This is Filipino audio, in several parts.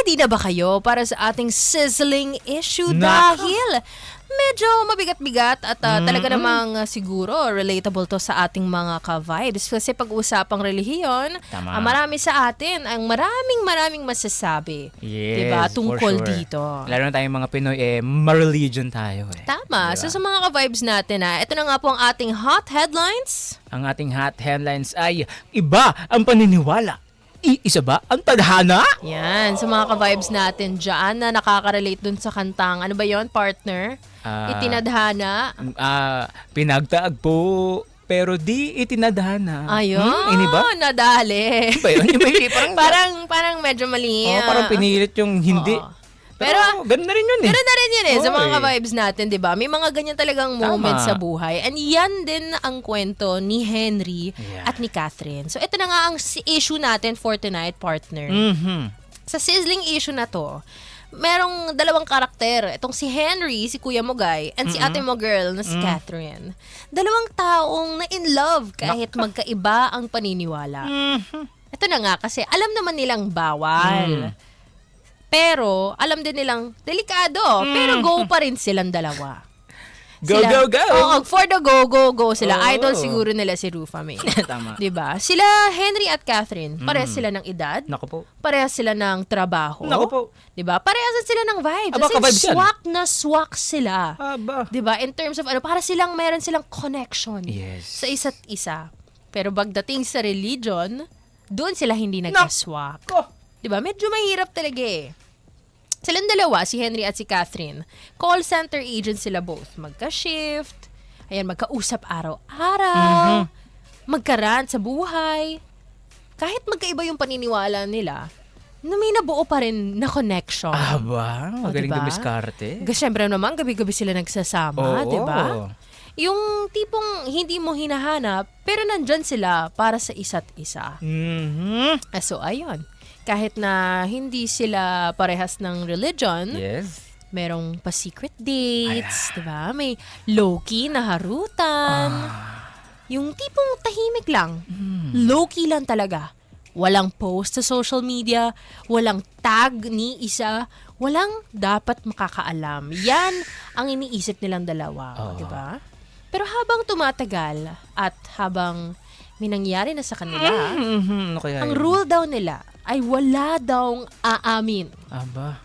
Ready na ba kayo para sa ating sizzling issue? Nako. Dahil medyo mabigat-bigat at talaga namang siguro relatable to sa ating mga ka-vibes. Kasi pag-usapang relihiyon, Tama. marami sa atin ang maraming masasabi. Yes, diba? for Tungkol sure. dito. Lalo na tayong mga Pinoy, ma-religion tayo eh. Tama. Diba? So sa mga ka-vibes natin, ito na nga po ang ating hot headlines. Ang ating hot headlines ay, iba ang paniniwala. Isa ba ang tadhana? Yan, sa mga ka-vibes natin dyan na nakaka-relate dun sa kantang, ano ba yon partner? Itinadhana. Pinagtagpo, pero di itinadhana. Ayun, Ini ba? nadali. Ba yun? Yung may parang medyo mali. parang pinilit yung hindi. Oo. Pero, ganun na rin yun eh. Pero na rin yun sa mga Oy. ka-vibes natin, di ba? May mga ganyan talagang moments Tama. sa buhay. And yan din ang kwento ni Henry Yeah. at ni Catherine. So ito na nga ang issue natin for tonight, partner. Mhm. Sa sizzling issue na to, merong dalawang karakter. Itong si Henry, si Kuya Mogay, and si ate mo girl na si Catherine. Dalawang taong na in love kahit magkaiba ang paniniwala. Ito na nga kasi alam naman nilang bawal. Pero alam din nilang delikado. Pero go pa rin silang dalawa. Go, go, go! Oo, for the go sila. Oo. Idol siguro nila si Rufa May. Tama. 'Di ba? Sila Henry at Catherine, parehas sila ng edad. Naku po. Parehas sila ng trabaho. Naku po. 'Di ba? Parehas sila ng vibes. Aba, Kasi ka-vibes yan. swak na swak sila. Aba. 'Di ba? In terms of para meron silang connection Yes. sa isa't isa. Pero pagdating sa religion, doon sila hindi nagka-swak. Ko. 'Di ba? Medyo mahirap talaga eh. Silang dalawa, si Henry at si Catherine, call center agents sila both. Magka-shift, ayan, magkausap araw-araw, magka-rant sa buhay. Kahit magkaiba yung paniniwala nila, na may nabuo pa rin na connection. Aba, magaling diba? dumiskarte. Siyempre naman, gabi-gabi sila nagsasama, Oo. di ba? Yung tipong hindi mo hinahanap, pero nandyan sila para sa isa't isa. Mhm. So, ayun. Kahit na hindi sila parehas ng religion, Yes. merong pa-secret dates, di ba? May low-key na harutan. Yung tipong tahimik lang. Low-key lang talaga. Walang post sa social media, walang tag ni isa, walang dapat makakaalam. Yan ang iniisip nilang dalawa, di ba? Pero habang tumatagal at habang may nangyari na sa kanila, Mhm. Ano kaya ang yun? rule daw nila ay wala daw aamin. Aba.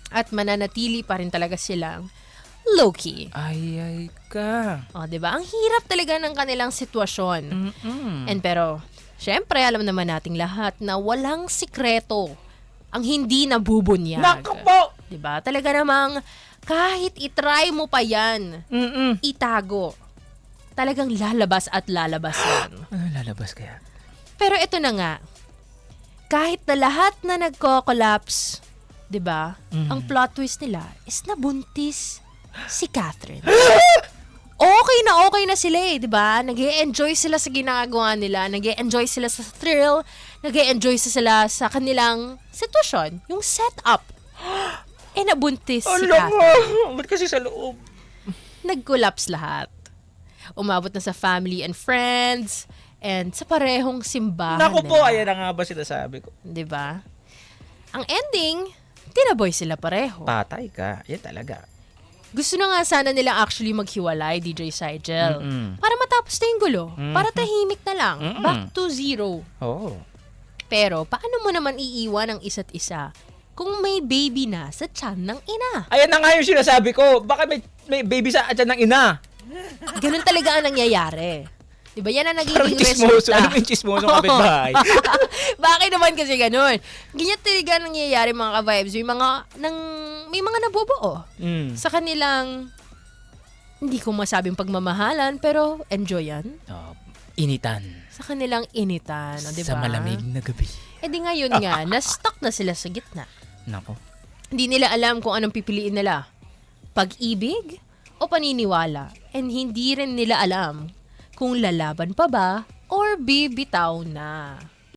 At mananatili pa rin talaga silang low-key. Ay ka. O, di ba? Ang hirap talaga ng kanilang sitwasyon. And pero, syempre, alam naman nating lahat na walang sikreto ang hindi nabubunyag. Naku po! Di ba? Talaga namang kahit itry mo pa yan, itago, talagang lalabas at lalabas yan. Ano lalabas kaya? Pero ito na nga, kahit na lahat na nagko-collapse, 'di ba? Ang plot twist nila is nabuntis si Catherine. Okay na sila eh, 'di ba? Nag-e-enjoy sila sa ginagawa nila, nag-e-enjoy sila sa thrill, nag-e-enjoy sila sa kanilang sitwasyon, yung setup. Nabuntis si Alam mo! Catherine. Ba't kasi sa loob? Nag-collapse lahat. Umabot na sa family and friends, and sa parehong simbahan Naku po, nila. ayan na nga ba sinasabi ko. 'Di ba? Ang ending, tinaboy sila pareho. Patay ka. Yan talaga. Gusto na nga sana nila actually maghiwalay, DJ Sigel. Para matapos na yung gulo. Para tahimik na lang. Back to zero. Oo. Pero, paano mo naman iiwan ang isa't isa kung may baby na sa tiyan ng ina? Ayan na nga yung sinasabi ko. Baka may baby sa atyan ng ina. Ganun talaga ang nangyayari. Diba? Yan ang Parang nagiging chismoso. resulta. Ano yung chismoso kapitbahay? Bakit naman kasi ganun? Ganyan talaga ang nangyayari mga ka-vibes. May mga nabubuo sa kanilang, hindi ko masabing pagmamahalan, pero enjoy yan. Initan. Sa kanilang initan. O, diba? Sa malamig na gabi. Di ngayon nga, na-stuck na sila sa gitna. Nako. Hindi nila alam kung anong pipiliin nila. Pag-ibig o paniniwala. And hindi rin nila alam kung lalaban pa ba or bibitaw na.